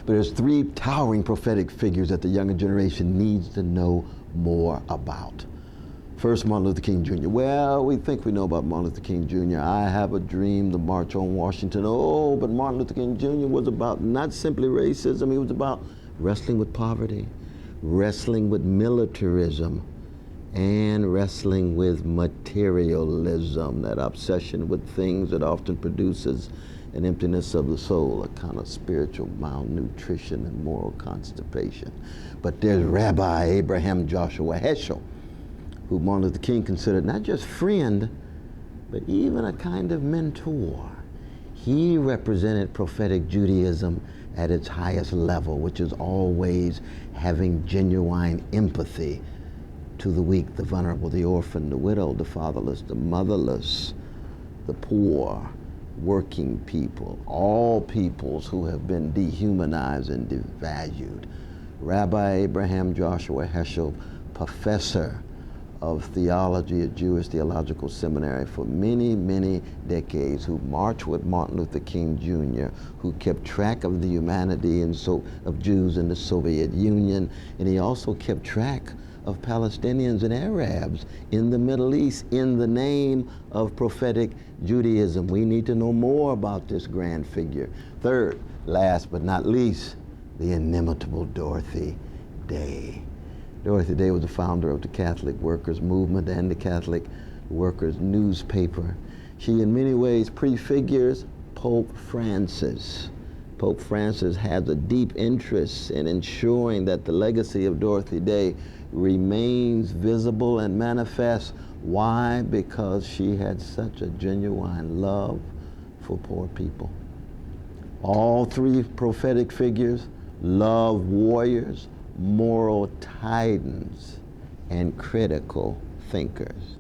But there's three towering prophetic figures that the younger generation needs to know more about. First, Martin Luther King Jr. Well, we think we know about Martin Luther King Jr. I have a dream, the March on Washington. Oh, but Martin Luther King Jr. was about not simply racism, he was about wrestling with poverty, wrestling with militarism, and wrestling with materialism, that obsession with things that often produces an emptiness of the soul, a kind of spiritual malnutrition and moral constipation. But there's Rabbi Abraham Joshua Heschel, who Martin Luther King considered not just friend, but even a kind of mentor. He represented prophetic Judaism at its highest level, which is always having genuine empathy to the weak, the vulnerable, the orphan, the widow, the fatherless, the motherless, the poor, working people, all peoples who have been dehumanized and devalued. Rabbi Abraham Joshua Heschel, professor of theology at Jewish Theological Seminary for many, many decades, who marched with Martin Luther King Jr., who kept track of the humanity of Jews in the Soviet Union, and he also kept track of Palestinians and Arabs in the Middle East in the name of prophetic Judaism. We need to know more about this grand figure. Third, last but not least, the inimitable Dorothy Day. Dorothy Day was the founder of the Catholic Workers Movement and the Catholic Workers Newspaper. She in many ways prefigures Pope Francis. Pope Francis has a deep interest in ensuring that the legacy of Dorothy Day remains visible and manifest. Why? Because she had such a genuine love for poor people. All three prophetic figures, love warriors, moral titans, and critical thinkers.